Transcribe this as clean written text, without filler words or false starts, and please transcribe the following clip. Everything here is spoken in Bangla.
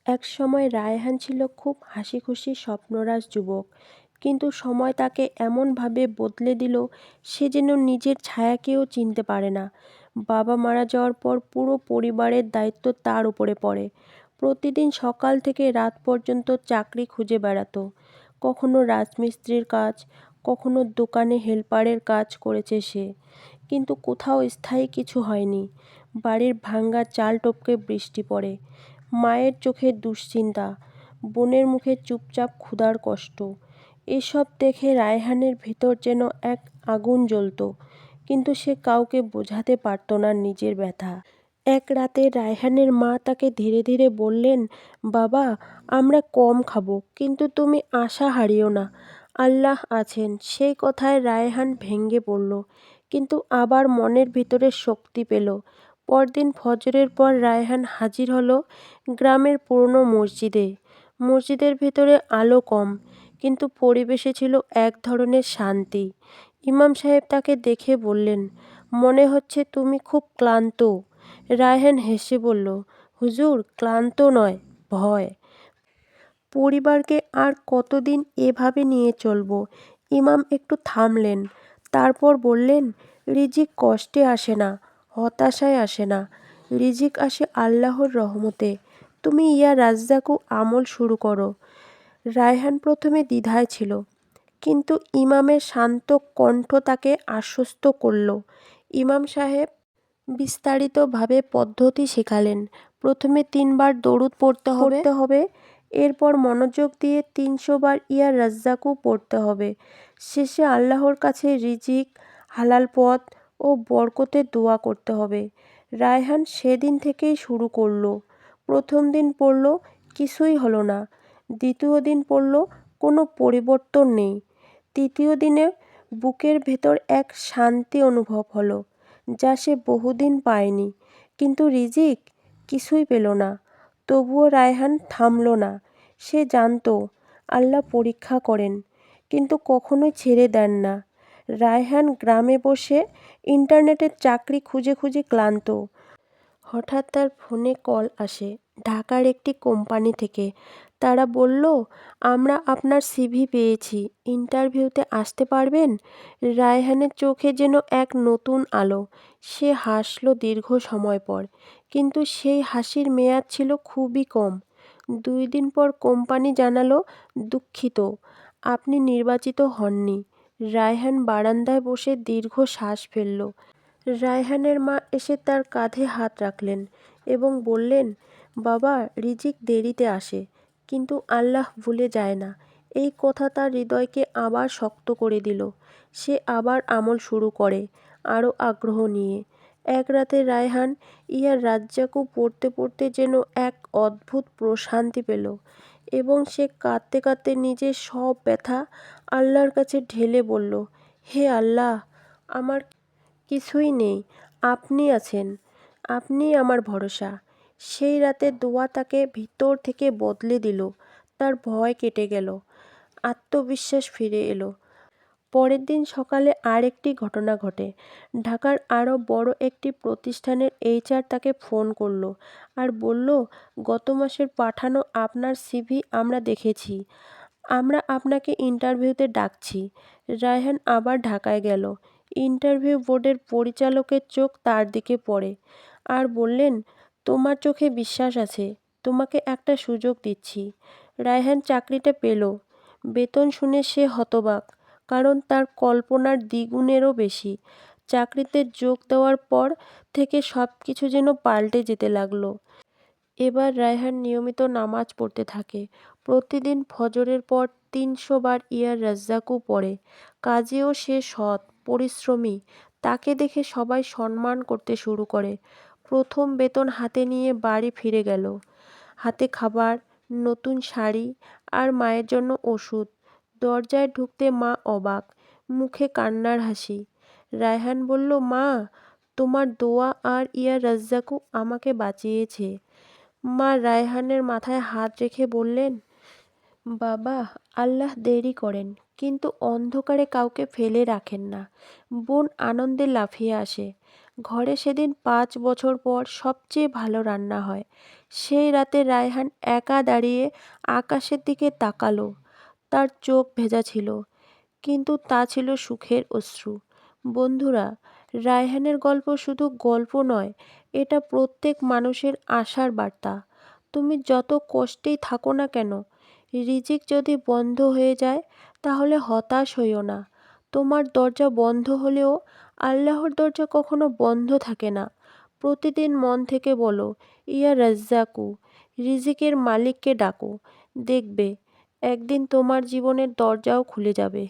একসময় রায়হান ছিল খুব হাসিখুশি স্বপ্নরাজ যুবক, কিন্তু সময় তাকে এমনভাবে বদলে দিল সে যেন নিজের ছায়াকেও চিনতে পারে না। বাবা মারা যাওয়ার পর পুরো পরিবারের দায়িত্ব তার উপরে পড়ে। প্রতিদিন সকাল থেকে রাত পর্যন্ত চাকরি খুঁজে বেড়াতো। কখনো রাজমিস্ত্রির কাজ, কখনো দোকানে হেল্পারের কাজ করেছে সে, কিন্তু কোথাও স্থায়ী কিছু হয়নি। বাড়ির ভাঙা চাল টপকে বৃষ্টি পড়ে, মায়ের চোখে দুশ্চিন্তা, বোনের মুখে চুপচাপ ক্ষুধার কষ্ট। এসব দেখে রায়হানের ভিতর যেন এক আগুন জ্বলত, কিন্তু সে কাউকে বোঝাতে পারত না নিজের ব্যথা। এক রাতে রায়হানের মা তাকে ধীরে ধীরে বললেন, বাবা, আমরা কম খাবো, কিন্তু তুমি আশা হারিও না, আল্লাহ আছেন। সেই কথায় রায়হান ভেঙে পড়ল, কিন্তু আবার মনের ভিতরে শক্তি পেল। পরদিন ফজরের পর রায়হান হাজির হলো গ্রামের পুরনো মসজিদে। মসজিদের ভিতরে আলো কম, কিন্তু পরিবেশে ছিল এক ধরনের শান্তি। ইমাম সাহেব তাকে দেখে বললেন, মনে হচ্ছে তুমি খুব ক্লান্ত। রায়হান হেসে বলল, হুজুর, ক্লান্ত নয়, ভয়। পরিবারকে আর কতদিন এভাবে নিয়ে চলব? ইমাম একটু থামলেন, তারপর বললেন, রিজিক কষ্টে আসে না, হতাশায় আসে না, রিজিক আসে আল্লাহর রহমতে। তুমি ইয়া রাজ্জাকু আমল শুরু করো। রায়হান প্রথমে দ্বিধায় ছিল, কিন্তু ইমামের শান্ত কণ্ঠ তাকে আশ্বস্ত করল। ইমাম সাহেব বিস্তারিতভাবে পদ্ধতি শেখালেন। প্রথমে 3 বার দরুদ পড়তে হবে, এরপর মনোযোগ দিয়ে 300 বার ইয়া রাজ্জাকু পড়তে হবে। শেষে আল্লাহর কাছে রিজিক, হালাল পথ ও বরকতের দোয়া করতে হবে। রায়হান সেদিন থেকেই শুরু করল। প্রথম দিন পড়ল, কিছুই হলো না। দ্বিতীয় দিন পড়ল, কোনো পরিবর্তন নেই। তৃতীয় দিনে বুকের ভেতর এক শান্তি অনুভব হলো, যা সে বহুদিন পায়নি। কিন্তু রিজিক কিছুই পেল না। তবুও রায়হান থামল না। সে জানত আল্লাহ পরীক্ষা করেন, কিন্তু কখনোই ছেড়ে দেন না। রায়হান গ্রামে বসে ইন্টারনেটের চাকরি খুঁজে খুঁজে ক্লান্ত। হঠাৎ তার ফোনে কল আসে ঢাকার একটি কোম্পানি থেকে। তারা বলল, আমরা আপনার সিভি পেয়েছি, ইন্টারভিউতে আসতে পারবেন? রায়হানের চোখে যেন এক নতুন আলো। সে হাসল দীর্ঘ সময় পর, কিন্তু সেই হাসির মেয়াদ ছিল খুবই কম। 2 দিন পর কোম্পানি জানালো, দুঃখিত, আপনি নির্বাচিত হননি। রায়হান বারান্দায় বসে দীর্ঘ শ্বাস ফেলল। রায়হানের মা এসে তার কাঁধে হাত রাখলেন এবং বললেন, বাবা, রিজিক দেরিতে আসে, কিন্তু আল্লাহ ভুলে যায় না। এই কথা তার হৃদয়কে আবার শক্ত করে দিল। সে আবার আমল শুরু করে, আরও আগ্রহ নিয়ে। এক রাতে রায়হান ইয়া রাজ্জাকু পড়তে পড়তে যেন এক অদ্ভুত প্রশান্তি পেল, এবং সে কাঁদতে কাঁদতে নিজের সব ব্যথা আল্লাহর কাছে ঢেলে বলল, হে আল্লাহ, আমার কিছুই নেই, আপনি আছেন, আপনিই আমার ভরসা। সেই রাতের দোয়া তাকে ভিতর থেকে বদলে দিল। তার ভয় কেটে গেল, আত্মবিশ্বাস ফিরে এলো। পরের দিন সকালে আরেকটি ঘটনা ঘটে। ঢাকার আরও বড় একটি প্রতিষ্ঠানের এইচআর তাকে ফোন করল আর বলল, গত মাসের পাঠানো আপনার সিভি আমরা দেখেছি, আমরা আপনাকে ইন্টারভিউতে ডাকছি। রায়হান আবার ঢাকায় গেল। ইন্টারভিউ বোর্ডের পরিচালকের চোখ তার দিকে পড়ে আর বললেন, তোমার চোখে বিশ্বাস আছে, তোমাকে একটা সুযোগ দিচ্ছি। রায়হান চাকরিটা পেল। বেতন শুনে সে হতবাক, কারণ তার কল্পনার দ্বিগুণেরও বেশি। চাকরিতে যোগ দেওয়ার পর থেকে সব কিছু যেন পাল্টে যেতে লাগলো। এবার রায়হান নিয়মিত নামাজ পড়তে থাকে। প্রতিদিন ফজরের পর 300 বার ইয়া রাজ্জাকু পড়ে। কাজেও সে সৎ, পরিশ্রমী। তাকে দেখে সবাই সম্মান করতে শুরু করে। প্রথম বেতন হাতে নিয়ে বাড়ি ফিরে গেল। হাতে খাবার, নতুন শাড়ি আর মায়ের জন্য ওষুধ। দরজায় ঢুকতে মা অবাক, মুখে কান্নার হাসি। রায়হান বলল, মা, তোমার দোয়া আর ইয়া রাজ্জাকু আমাকে বাঁচিয়েছে। মা রায়হানের মাথায় হাত রেখে বললেন, বাবা, আল্লাহ দেরি করেন, কিন্তু অন্ধকারে কাউকে ফেলে রাখেন না। বোন আনন্দে লাফিয়ে আসে। ঘরে সেদিন 5 বছর পর সবচেয়ে ভালো রান্না হয়। সেই রাতে রায়হান একা দাঁড়িয়ে আকাশের দিকে তাকালো। তার চোখ ভেজা ছিল, কিন্তু তা ছিল সুখের অশ্রু। বন্ধুরা, রায়হানের গল্প শুধু গল্প নয়, এটা প্রত্যেক মানুষের আশার বার্তা। তুমি যত কষ্টেই থাকো না কেন, রিজিক যদি বন্ধ হয়ে যায় তাহলে হতাশ হইও না। তোমার দরজা বন্ধ হলেও আল্লাহর দরজা কখনো বন্ধ থাকে না। প্রতিদিন মন থেকে বলো, ইয়া রাজ্জাকু, রিজিকের মালিককে ডাকো। দেখবে একদিন তোমার জীবনের দরজাও খুলে যাবে।